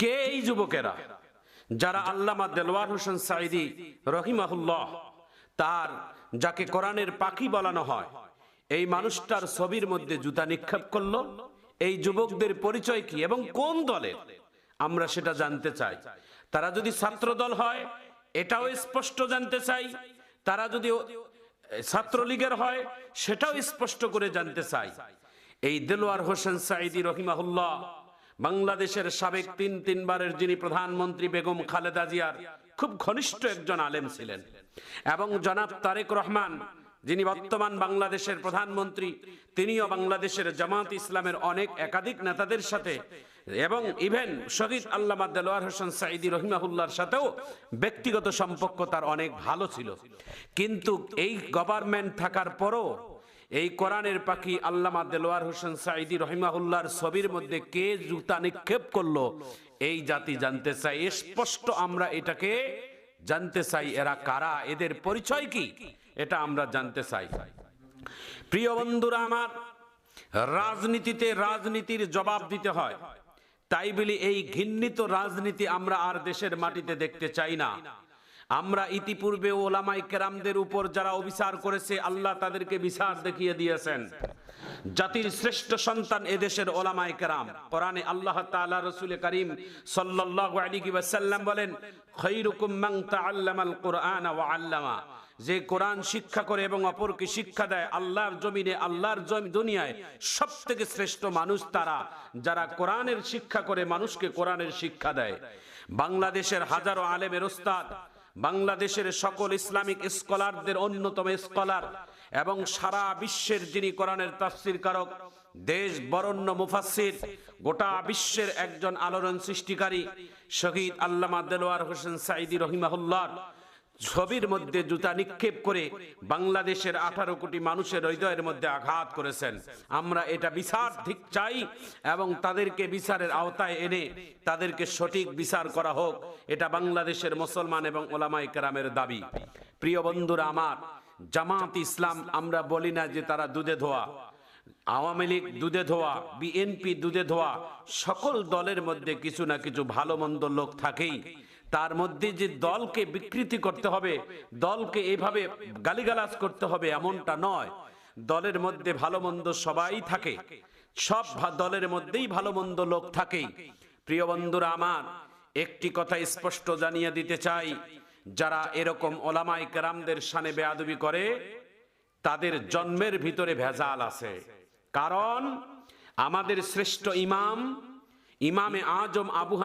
কে এই যুবকেরা যারা আল্লামা দেলোয়ার হোসেন সাঈদী রহিমাহুল্লাহ তার যাকে কোরআনের পাখি বলানো হয় এই মানুষটার ছবির মধ্যে জুতা নিক্ষেপ করলো? এই যুবকদের পরিচয় কি এবং কোন দলের, আমরা সেটা জানতে চাই। তারা যদি ছাত্র দল হয় এটাও স্পষ্ট জানতে চাই, তারা যদি ছাত্রলীগের হয় সেটাও স্পষ্ট করে জানতে চাই। এই দেলোয়ার হোসেন সাঈদী রহিমাহুল্লাহ বাংলাদেশের সাবেক তিনবারের যিনি প্রধানমন্ত্রী বেগম খালেদা জিয়ার খুব ঘনিষ্ঠ একজন আলেম ছিলেন, এবং জনাব তারেক রহমান যিনি বর্তমান বাংলাদেশের প্রধানমন্ত্রী তিনিও বাংলাদেশের জামাত ইসলামের অনেক একাধিক নেতাদের সাথে এবং ইভেন শহীদ আল্লামা দেলোয়ার হোসেন সাঈদী রহিমাহুল্লাহর সাথেও ব্যক্তিগত সম্পর্ক তার অনেক ভালো ছিল। কিন্তু এই গভর্নমেন্ট থাকার পরও এই কোরআনের পাখি আল্লামা দেলোয়ার হোসেন সাঈদী রহিমাহুল্লাহর ছবির মধ্যে কে জুতা নিক্ষেপ করলো এই জাতি জানতে চাই। স্পষ্ট আমরা এটাকে জানতে চাই, এরা কারা, এদের পরিচয় কি, এটা আমরা জানতে চাই। প্রিয় বন্ধুরা আমার, রাজনীতিতে রাজনীতির জবাব দিতে হয়, তাই বলি এই ঘৃণিত রাজনীতি আমরা আর দেশের মাটিতে দেখতে চাই না। আমরা ইতিপূর্বে ওলামায়ে কেরামদের উপর যারা অবিচার করেছে আল্লাহ তাদেরকে বিচার দেখিয়ে দিয়েছেন। জাতির শ্রেষ্ঠ সন্তান এদেশের ওলামায়ে কেরাম। কোরআনে আল্লাহ তাআলা রাসূল করিম সাল্লাল্লাহু আলাইহি ওয়াসাল্লাম বলেন, খায়রুকুম মান তাআল্লামাল কুরআনা ওয়া আল্লামা, যে কোরআন শিক্ষা করে এবং অপরকে শিক্ষা দেয়, আল্লাহর জমিনে আল্লাহর দুনিয়ায় সবথেকে শ্রেষ্ঠ মানুষ তারা যারা কোরআনের শিক্ষা করে মানুষকে কোরআনের শিক্ষা দেয়। বাংলাদেশের হাজারো আলেমের ওস্তাদ, বাংলাদেশের সকল ইসলামিক স্কলারদের অন্যতম স্কলার এবং সারা বিশ্বের যিনি কোরআনের তাফসীর কারক, দেশ বরেণ্য মুফাসসির, গোটা বিশ্বের একজন আলোড়ন সৃষ্টিকারী শহীদ আল্লামা দেলোয়ার হোসেন সাঈদী রহিমাহুল্লাহ ছবির মধ্যে জুতা নিক্ষেপ করে বাংলাদেশের 18 কোটি মানুষের হৃদয়ের মধ্যে আঘাত করেছেন। আমরা এটা বিচার ঠিক চাই এবং তাদেরকে বিচারের আওতায় এনে তাদেরকে সঠিক বিচার করা হোক, এটা বাংলাদেশের মুসলমান এবং ওলামায়ে কেরামের দাবি। প্রিয় বন্ধুরা আমার, জামাত ইসলাম আমরা বলি না যে তারা দুধে ধোয়া, আওয়ামী লীগ দুধে ধোয়া, বিএনপি দুধে ধোয়া, সকল দলের মধ্যে কিছু না কিছু ভালো মন্দ লোক থাকেই। তার মধ্যে যে দলকে বিকৃতি করতে হবে, দলকে এইভাবে গালিগালাজ করতে হবে এমনটা নয়। দলের মধ্যে ভালো মন্দ সবাই থাকে, সব দলের মধ্যেই ভালো মন্দ লোক থাকেই। প্রিয় বন্ধুরা আমার, একটি কথা স্পষ্ট জানিয়ে দিতে চাই, যারা এরকম ওলামায়ে কেরামদের শানে বেয়াদবি করে তাদের জন্মের ভিতরে ভেজাল আছে। কারণ আমাদের শ্রেষ্ঠ ইমামে আজম আবু